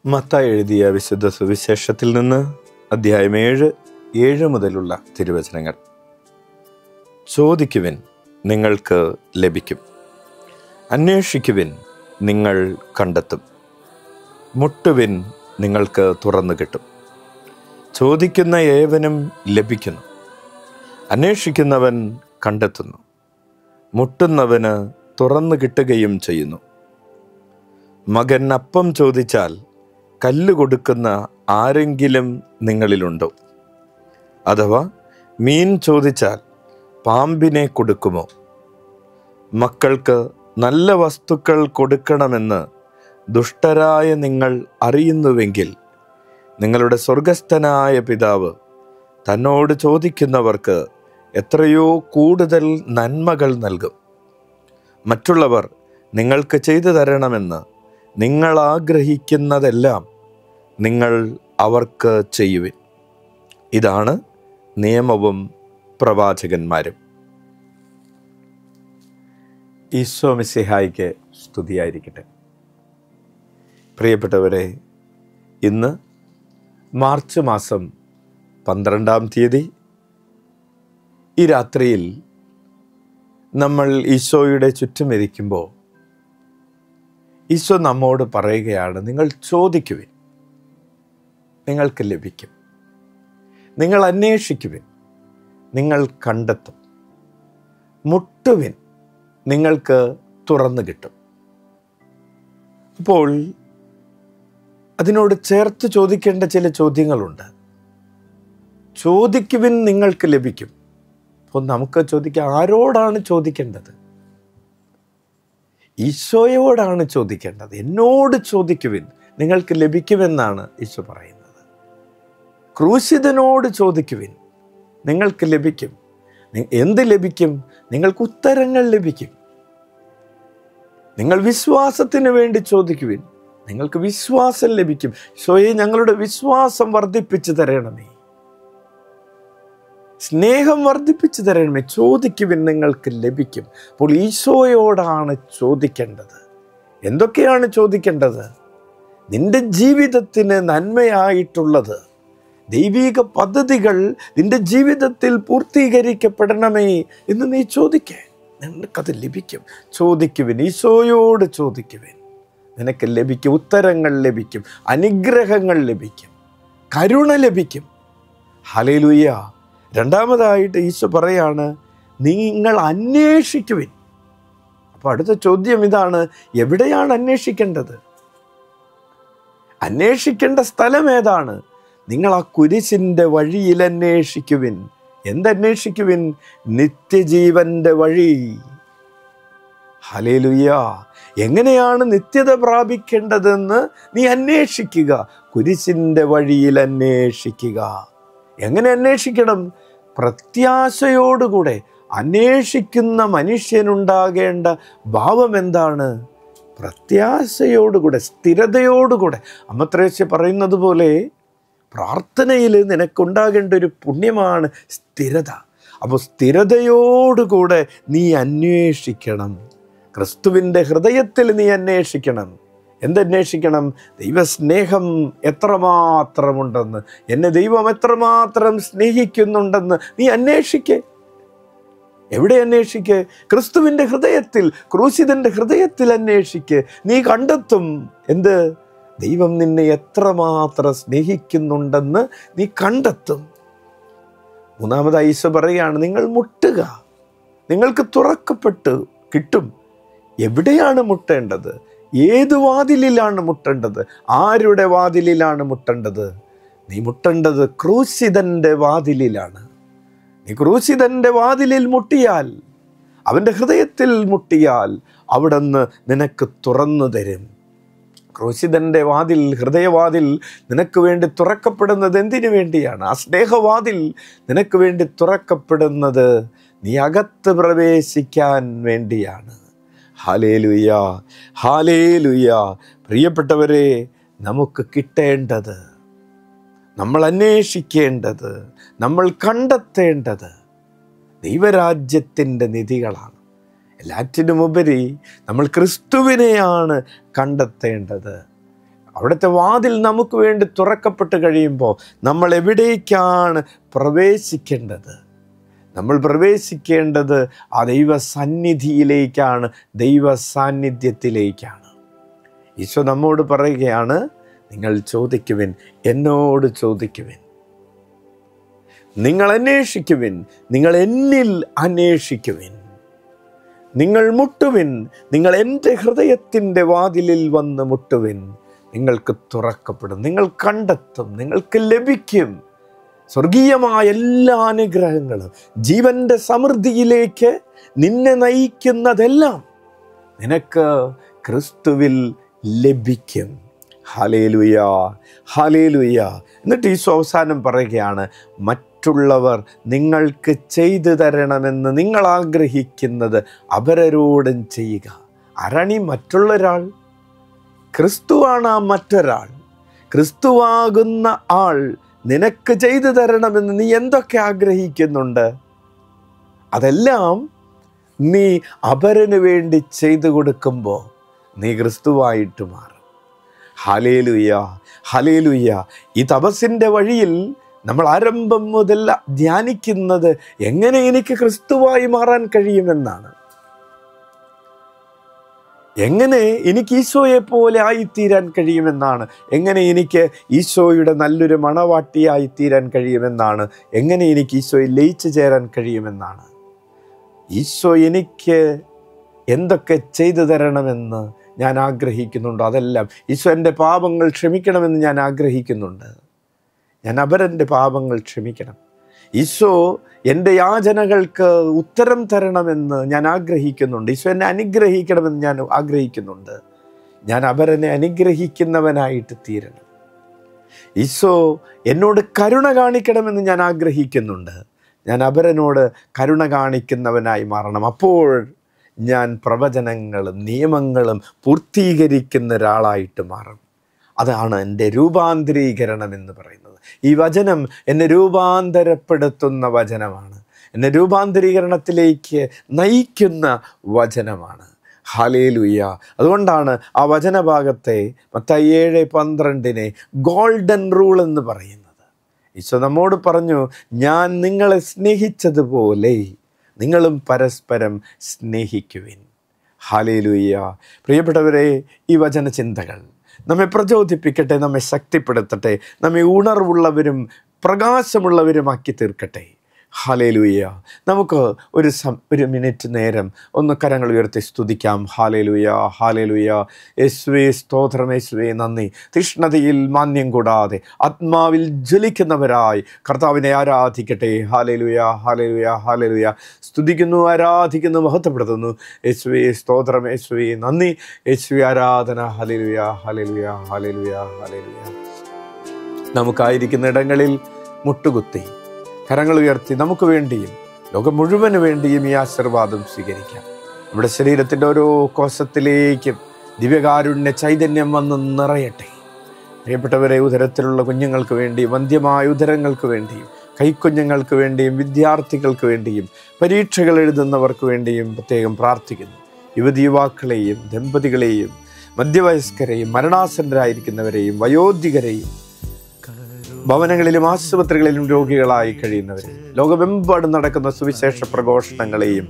മത്തായി എഴുതിയ വിശുദ്ധ സുവിശേഷത്തിൽ നിന്ന് അധ്യായം 7 മുതലുള്ള തിരുവചനങ്ങൾ. ചോദിക്കുവിൻ, നിങ്ങൾക്ക് ലഭിക്കും. അന്വേഷിക്കുവിൻ, നിങ്ങൾ കണ്ടെത്തും. മുട്ടുവിൻ, നിങ്ങൾക്ക് തുറന്നു കിട്ടും. ചോദിക്കുന്ന ഏവനും ലഭിക്കുന്നു, അന്വേഷിക്കുന്നവൻ കണ്ടെത്തുന്നു, മുട്ടുന്നവന് തുറന്നു കിട്ടുകയും ചെയ്യുന്നു. മകൻ അപ്പം ചോദിച്ചാൽ കല്ല് കൊടുക്കുന്ന ആരെങ്കിലും നിങ്ങളിലുണ്ടോ? അഥവാ മീൻ ചോദിച്ചാൽ പാമ്പിനെ കൊടുക്കുമോ? മക്കൾക്ക് നല്ല വസ്തുക്കൾ കൊടുക്കണമെന്ന് ദുഷ്ടരായ നിങ്ങൾ അറിയുന്നുവെങ്കിൽ നിങ്ങളുടെ സ്വർഗസ്ഥനായ പിതാവ് തന്നോട് ചോദിക്കുന്നവർക്ക് എത്രയോ കൂടുതൽ നന്മകൾ നൽകും. മറ്റുള്ളവർ നിങ്ങൾക്ക് ചെയ്തു തരണമെന്ന് നിങ്ങൾ ആഗ്രഹിക്കുന്നതെല്ലാം നിങ്ങൾ അവർക്ക് ചെയ്യുവിൻ. ഇതാണ് നിയമവും പ്രവാചകന്മാരും. ഈശോ മിശിഹായിക്ക് സ്തുതിയായിരിക്കട്ടെ. പ്രിയപ്പെട്ടവരെ, ഇന്ന് മാർച്ച് മാസം 12-ാം തീയതി ഈ രാത്രിയിൽ നമ്മൾ ഈശോയുടെ ചുറ്റുമിരിക്കുമ്പോൾ ഈശോ നമ്മോട് പറയുകയാണ്, നിങ്ങൾ ചോദിക്കുവിൻ, നിങ്ങൾക്ക് ലഭിക്കും. നിങ്ങൾ അന്വേഷിക്കുവിൻ, നിങ്ങൾ കണ്ടെത്തും. മുട്ടുവിൻ, നിങ്ങൾക്ക് തുറന്നു കിട്ടും. അപ്പോൾ അതിനോട് ചേർത്ത് ചോദിക്കേണ്ട ചില ചോദ്യങ്ങളുണ്ട്. ചോദിക്കുവിൻ, നിങ്ങൾക്ക് ലഭിക്കും. അപ്പോൾ നമുക്ക് ചോദിക്കാം, ആരോടാണ് ചോദിക്കേണ്ടത്? ഈശോയോടാണ് ചോദിക്കേണ്ടത്. എന്നോട് ചോദിക്കുവിൻ, നിങ്ങൾക്ക് ലഭിക്കുമെന്നാണ് ഈശോ പറയുന്നത്. ക്രൂശിതനോട് ചോദിക്കുവിൻ, നിങ്ങൾക്ക് ലഭിക്കും. എന്ത് ലഭിക്കും? നിങ്ങൾക്ക് ഉത്തരങ്ങൾ ലഭിക്കും. നിങ്ങൾ വിശ്വാസത്തിന് വേണ്ടി ചോദിക്കുവിൻ, നിങ്ങൾക്ക് വിശ്വാസം ലഭിക്കും. ഈശോയെ, ഞങ്ങളുടെ വിശ്വാസം വർദ്ധിപ്പിച്ചു തരണമേ, സ്നേഹം വർദ്ധിപ്പിച്ചു തരണമേ. ചോദിക്കുവിൻ, നിങ്ങൾക്ക് ലഭിക്കും. അപ്പോൾ ഈശോയോടാണ് ചോദിക്കേണ്ടത്. എന്തൊക്കെയാണ് ചോദിക്കേണ്ടത്? നിന്റെ ജീവിതത്തിന് നന്മയായിട്ടുള്ളത്, ദൈവിക പദ്ധതികൾ നിന്റെ ജീവിതത്തിൽ പൂർത്തീകരിക്കപ്പെടണമേ എന്ന് നീ ചോദിക്കേ. നിനക്കത് ലഭിക്കും. ചോദിക്കുവിൻ, ഈശോയോട് ചോദിക്കുവിൻ, നിനക്ക് ലഭിക്കും. ഉത്തരങ്ങൾ ലഭിക്കും, അനുഗ്രഹങ്ങൾ ലഭിക്കും, കരുണ ലഭിക്കും. ഹല്ലേലൂയ. രണ്ടാമതായിട്ട് ഈശോ പറയാണ്, നിങ്ങൾ അന്വേഷിക്കുവിൻ. അപ്പോൾ അടുത്ത ചോദ്യം ഇതാണ്, എവിടെയാണ് അന്വേഷിക്കേണ്ടത്? അന്വേഷിക്കേണ്ട സ്ഥലം ഏതാണ്? നിങ്ങൾ ആ കുരിശിൻ്റെ വഴിയിൽ അന്വേഷിക്കുവിൻ. എന്തന്വേഷിക്കുവിൻ? നിത്യജീവന്റെ വഴി. ഹല്ലേലൂയ. എങ്ങനെയാണ് നിത്യത പ്രാപിക്കേണ്ടതെന്ന് നീ അന്വേഷിക്കുക. കുരിശിൻ്റെ വഴിയിൽ അന്വേഷിക്കുക. എങ്ങനെ അന്വേഷിക്കണം? പ്രത്യാശയോടുകൂടെ. അന്വേഷിക്കുന്ന മനുഷ്യനുണ്ടാകേണ്ട ഭാവം എന്താണ്? പ്രത്യാശയോടുകൂടെ, സ്ഥിരതയോടുകൂടെ. അമ്മ ത്രേസ്യ പറയുന്നത് പോലെ പ്രാർത്ഥനയിൽ നിനക്കുണ്ടാകേണ്ട ഒരു പുണ്യമാണ് സ്ഥിരത. അപ്പോൾ സ്ഥിരതയോടുകൂടെ നീ അന്വേഷിക്കണം. ക്രിസ്തുവിൻ്റെ ഹൃദയത്തിൽ നീ അന്വേഷിക്കണം. എന്തന്വേഷിക്കണം? ദൈവസ്നേഹം എത്രമാത്രമുണ്ടെന്ന്, എന്നെ ദൈവം എത്രമാത്രം സ്നേഹിക്കുന്നുണ്ടെന്ന് നീ അന്വേഷിക്കേ. എവിടെ അന്വേഷിക്കേ? ക്രിസ്തുവിൻ്റെ ഹൃദയത്തിൽ, ക്രൂശിതൻ്റെ ഹൃദയത്തിൽ അന്വേഷിക്കേ. നീ കണ്ടെത്തും. എന്ത്? ദൈവം നിന്നെ എത്രമാത്രം സ്നേഹിക്കുന്നുണ്ടെന്ന് നീ കണ്ടെത്തും. മൂന്നാമതായി ഈശോ പറയുകയാണ്, നിങ്ങൾ മുട്ടുക, നിങ്ങൾക്ക് തുറക്കപ്പെട്ട് കിട്ടും. എവിടെയാണ് മുട്ടേണ്ടത്? ഏത് വാതിലിലാണ് മുട്ടേണ്ടത്? ആരുടെ വാതിലിലാണ് മുട്ടേണ്ടത്? നീ മുട്ടേണ്ടത് ക്രൂശിതൻ്റെ വാതിലിലാണ്. നീ ക്രൂശിതൻ്റെ വാതിലിൽ മുട്ടിയാൽ, അവൻ്റെ ഹൃദയത്തിൽ മുട്ടിയാൽ, അവിടുന്ന് നിനക്ക് തുറന്നു തരും. ക്രൂശിതൻ്റെ വാതിൽ, ഹൃദയവാതിൽ നിനക്ക് വേണ്ടി തുറക്കപ്പെടുന്നത് എന്തിനു വേണ്ടിയാണ്? ആ സ്നേഹവാതിൽ നിനക്ക് വേണ്ടി തുറക്കപ്പെടുന്നത് നീ അകത്ത് പ്രവേശിക്കാൻ വേണ്ടിയാണ്. Hallelujah, hallelujah. പ്രിയപ്പെട്ടവരെ, നമുക്ക് കിട്ടേണ്ടത്, നമ്മൾ അന്വേഷിക്കേണ്ടത്, നമ്മൾ കണ്ടെത്തേണ്ടത് ദൈവരാജ്യത്തിൻ്റെ നിധികളാണ്. എല്ലാറ്റിനുമുപരി നമ്മൾ ക്രിസ്തുവിനെയാണ് കണ്ടെത്തേണ്ടത്. അവിടുത്തെ വാതിൽ നമുക്ക് വേണ്ടി തുറക്കപ്പെട്ട് കഴിയുമ്പോൾ നമ്മൾ എവിടേക്കാണ് പ്രവേശിക്കേണ്ടത്? നമ്മൾ പ്രവേശിക്കേണ്ടത് ആ ദൈവ സന്നിധിയിലേക്കാണ്, ദൈവ സാന്നിധ്യത്തിലേക്കാണ്. ഈശോ നമ്മോട് പറയുകയാണ്, നിങ്ങൾ ചോദിക്കുവിൻ, എന്നോട് ചോദിക്കുവിൻ, നിങ്ങൾ അന്വേഷിക്കുവിൻ, നിങ്ങൾ എന്നിൽ അന്വേഷിക്കുവിൻ, നിങ്ങൾ മുട്ടുവിൻ, നിങ്ങൾ എൻ്റെ ഹൃദയത്തിൻ്റെ വാതിലിൽ വന്ന് മുട്ടുവിൻ, നിങ്ങൾക്ക് തുറക്കപ്പെടും, നിങ്ങൾ കണ്ടെത്തും, നിങ്ങൾക്ക് ലഭിക്കും. സ്വർഗീയമായ എല്ലാ അനുഗ്രഹങ്ങളും, ജീവൻ്റെ സമൃദ്ധിയിലേക്ക് നിന്നെ നയിക്കുന്നതെല്ലാം നിനക്ക് ക്രിസ്തുവിൽ ലഭിക്കും. Hallelujah, hallelujah. എന്നിട്ട് ഈശോ അവസാനം പറയുകയാണ്, മറ്റുള്ളവർ നിങ്ങൾക്ക് ചെയ്തു തരണമെന്ന് നിങ്ങൾ ആഗ്രഹിക്കുന്നത് അപരരോടും ചെയ്യുക. ആരാണീ മറ്റുള്ള ഒരാൾ? ക്രിസ്തുവാണ് ആ മറ്റൊരാൾ. ക്രിസ്തുവാകുന്ന ആൾ നിനക്ക് ചെയ്തു തരണമെന്ന് നീ എന്തൊക്കെ ആഗ്രഹിക്കുന്നുണ്ട്, അതെല്ലാം നീ അപരന് വേണ്ടി ചെയ്തു കൊടുക്കുമ്പോൾ നീ ക്രിസ്തുവായിട്ട് മാറും. Hallelujah, hallelujah. ഈ തപസ്സിൻ്റെ വഴിയിൽ നമ്മൾ ആരംഭം മുതൽ ധ്യാനിക്കുന്നത് എങ്ങനെ എനിക്ക് ക്രിസ്തുവായി മാറാൻ കഴിയുമെന്നാണ്. എങ്ങനെ എനിക്ക് ഈശോയെ പോലെ ആയിത്തീരാൻ കഴിയുമെന്നാണ്. എങ്ങനെ എനിക്ക് ഈശോയുടെ നല്ലൊരു മണവാട്ടിയായിത്തീരാൻ കഴിയുമെന്നാണ്. എങ്ങനെ എനിക്ക് ഈശോയിൽ ലയിച്ചു ചേരാൻ കഴിയുമെന്നാണ്. ഈശോ എനിക്ക് എന്തൊക്കെ ചെയ്തു തരണമെന്ന് ഞാൻ ആഗ്രഹിക്കുന്നുണ്ടോ അതെല്ലാം. ഈശോ എൻ്റെ പാപങ്ങൾ ക്ഷമിക്കണമെന്ന് ഞാൻ ആഗ്രഹിക്കുന്നുണ്ട്. ഞാൻ അപരൻ്റെ പാപങ്ങൾ ക്ഷമിക്കണം. ഈശോ എൻ്റെ യാചനകൾക്ക് ഉത്തരം തരണമെന്ന് ഞാൻ ആഗ്രഹിക്കുന്നുണ്ട്. ഈശോ എന്നെ അനുഗ്രഹിക്കണമെന്ന് ഞാൻ ആഗ്രഹിക്കുന്നുണ്ട്. ഞാൻ അപരനെ അനുഗ്രഹിക്കുന്നവനായിട്ട് തീരണം. ഈശോ എന്നോട് കരുണ കാണിക്കണമെന്ന് ഞാൻ ആഗ്രഹിക്കുന്നുണ്ട്. ഞാൻ അപരനോട് കരുണ കാണിക്കുന്നവനായി മാറണം. അപ്പോൾ ഞാൻ പ്രവചനങ്ങളും നിയമങ്ങളും പൂർത്തീകരിക്കുന്ന ഒരാളായിട്ട് മാറും. അതാണ് എൻ്റെ രൂപാന്തരീകരണം എന്ന് പറയുന്നത്. ഈ വചനം എന്നെ രൂപാന്തരപ്പെടുത്തുന്ന വചനമാണ്. എന്നെ രൂപാന്തരീകരണത്തിലേക്ക് നയിക്കുന്ന വചനമാണ്. ഹല്ലേലൂയ. അതുകൊണ്ടാണ് ആ വചനഭാഗത്തെ മത്തായി 7:12 ഗോൾഡൻ റൂൾ എന്ന് പറയുന്നത്. ഈശോ നമ്മോട് പറഞ്ഞു, ഞാൻ നിങ്ങളെ സ്നേഹിച്ചതുപോലെ നിങ്ങളും പരസ്പരം സ്നേഹിക്കുവിൻ. ഹല്ലേലൂയ. പ്രിയപ്പെട്ടവരെ, ഈ വചന ചിന്തകൾ നമ്മെ പ്രചോദിപ്പിക്കട്ടെ, നമ്മെ ശക്തിപ്പെടുത്തട്ടെ, നമ്മെ ഉണർവുള്ളവരും പ്രകാശമുള്ളവരുമാക്കി തീർക്കട്ടെ. ഹല്ലേലൂയ. നമുക്ക് ഒരു മിനിറ്റ് നേരം ഒന്ന് കരങ്ങൾ ഉയർത്തി സ്തുതിക്കാം. Hallelujah, hallelujah. യേശുവേ സ്തോത്രം, യേശുവേ നന്ദി. തീഷ്ണതയിൽ മാന്യം കൂടാതെ ആത്മാവിൽ ജ്വലിക്കുന്നവരായി കർത്താവിനെ ആരാധിക്കട്ടെ. ഹല്ലേലൂയ, ഹല്ലേലൂയ, ഹല്ലേലൂയ. സ്തുതിക്കുന്നു, ആരാധിക്കുന്നു, മഹത്വപ്പെടുത്തുന്നു. യേശുവേ സ്തോത്രം, യേശുവേ നന്ദി, യേശുവേ ആരാധന. ഹല്ലേലൂയ, ഹല്ലേലൂയ, ഹല്ലേലൂയ, ഹല്ലേലൂയ. നമുക്കായിരിക്കുന്ന ഇടങ്ങളിൽ മുട്ടുകുത്തി കരങ്ങൾ ഉയർത്തി നമുക്ക് വേണ്ടിയും ലോകം മുഴുവന് വേണ്ടിയും ഈ ആശീർവാദം സ്വീകരിക്കാം. നമ്മുടെ ശരീരത്തിൻ്റെ ഓരോ കോശത്തിലേക്കും ദിവ്യകാരുണ്യ ചൈതന്യം വന്ന് നിറയട്ടെ. പ്രിയപ്പെട്ടവരെ, ഉദരത്തിലുള്ള കുഞ്ഞുങ്ങൾക്ക് വേണ്ടിയും വന്ധ്യമായ ഉദരങ്ങൾക്ക് വേണ്ടിയും കൈക്കുഞ്ഞുങ്ങൾക്ക് വേണ്ടിയും വിദ്യാർത്ഥികൾക്ക് വേണ്ടിയും പരീക്ഷകൾ എഴുതുന്നവർക്ക് വേണ്ടിയും പ്രത്യേകം പ്രാർത്ഥിക്കുന്നു. യുവതീയുവാക്കളെയും ദമ്പതികളെയും മധ്യവയസ്കരെയും മരണാസന്നരായിരിക്കുന്നവരെയും വയോധികരെയും ഭവനങ്ങളിലും ആശുപത്രികളിലും രോഗികളായി കഴിയുന്നവരെ ലോകമെമ്പാടും നടക്കുന്ന സുവിശേഷ പ്രഘോഷണങ്ങളെയും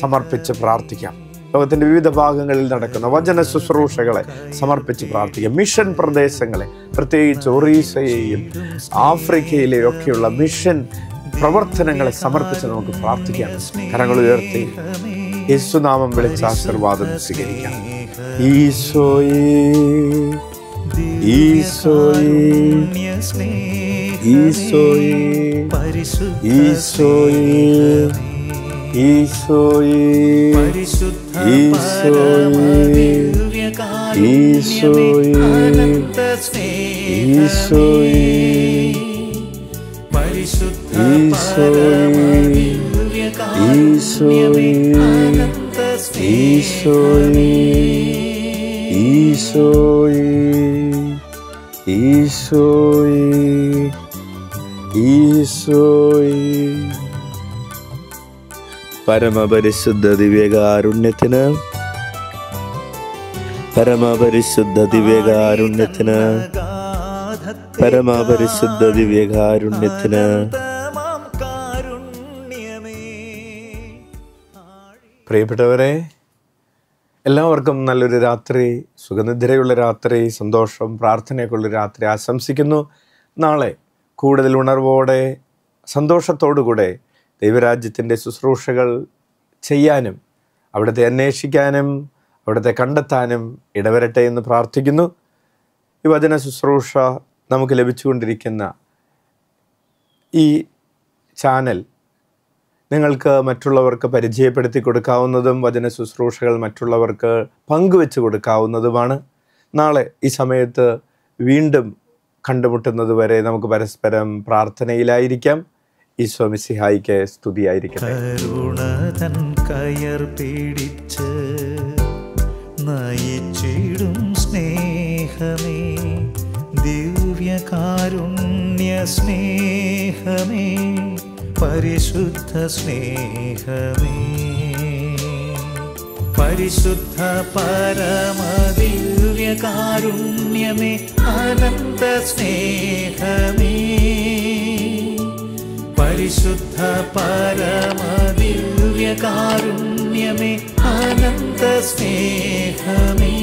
സമർപ്പിച്ച് പ്രാർത്ഥിക്കാം. ലോകത്തിൻ്റെ വിവിധ ഭാഗങ്ങളിൽ നടക്കുന്ന വചന ശുശ്രൂഷകളെ സമർപ്പിച്ച് പ്രാർത്ഥിക്കാം. മിഷൻ പ്രദേശങ്ങളെ, പ്രത്യേകിച്ച് ഒറീസയെയും ആഫ്രിക്കയിലെയും ഒക്കെയുള്ള മിഷൻ പ്രവർത്തനങ്ങളെ സമർപ്പിച്ച് നമുക്ക് പ്രാർത്ഥിക്കാം. കരങ്ങൾ ഉയർത്തി യേശുനാമം വിളിച്ച ആശീർവാദം സ്വീകരിക്കാം. ഈശോയേ, ഈശോയേ, ഈശോയേ, ഈശോയേ, ഈശോയേ, ഈശോയേ, ഈശോയേ, പരമപരിശുദ്ധ ദിവ്യകാരുണ്യത്തിന് പരമപരിശുദ്ധ ദിവ്യകാരുണ്യത്തിന്, പരമപരിശുദ്ധ ദിവ്യകാരുണ്യത്തിന്. പ്രിയപ്പെട്ടവരെ, എല്ലാവർക്കും നല്ലൊരു രാത്രി, സുഖനിദ്രയുള്ള രാത്രി, സന്തോഷം പ്രാർത്ഥനയൊക്കെയുള്ള രാത്രി ആശംസിക്കുന്നു. നാളെ കൂടുതൽ ഉണർവോടെ സന്തോഷത്തോടുകൂടെ ദൈവരാജ്യത്തിൻ്റെ ശുശ്രൂഷകൾ ചെയ്യാനും അവിടുത്തെ അന്വേഷിക്കാനും അവിടുത്തെ കണ്ടെത്താനും ഇടവരട്ടെ എന്ന് പ്രാർത്ഥിക്കുന്നു. ഈ വചന ശുശ്രൂഷ നമുക്ക് ലഭിച്ചുകൊണ്ടിരിക്കുന്ന ഈ ചാനൽ നിങ്ങൾക്ക് മറ്റുള്ളവർക്ക് പരിചയപ്പെടുത്തി കൊടുക്കാവുന്നതും വചന ശുശ്രൂഷകൾ മറ്റുള്ളവർക്ക് പങ്കുവെച്ച് കൊടുക്കാവുന്നതുമാണ്. നാളെ ഈ സമയത്ത് വീണ്ടും കണ്ടുമുട്ടുന്നത് വരെ നമുക്ക് പരസ്പരം പ്രാർത്ഥനയിലായിരിക്കാം. ഈശോ മിശിഹായിക്ക് സ്തുതിയായിരിക്കട്ടെ. കരുണതൻ കയർ പിടിച്ച് നയിച്ചിടും സ്നേഹമേ, ദിവ്യകാരുണ്യ സ്നേഹമേ, പരിശുദ്ധ സ്നേഹമേ, പരിശുദ്ധ പരമദിവ്യകാരുണ്യമേ, അനന്ത സ്നേഹമേ, പരിശുദ്ധ പരമദിവ്യകാരുണ്യമേ, അനന്ത സ്നേഹമേ.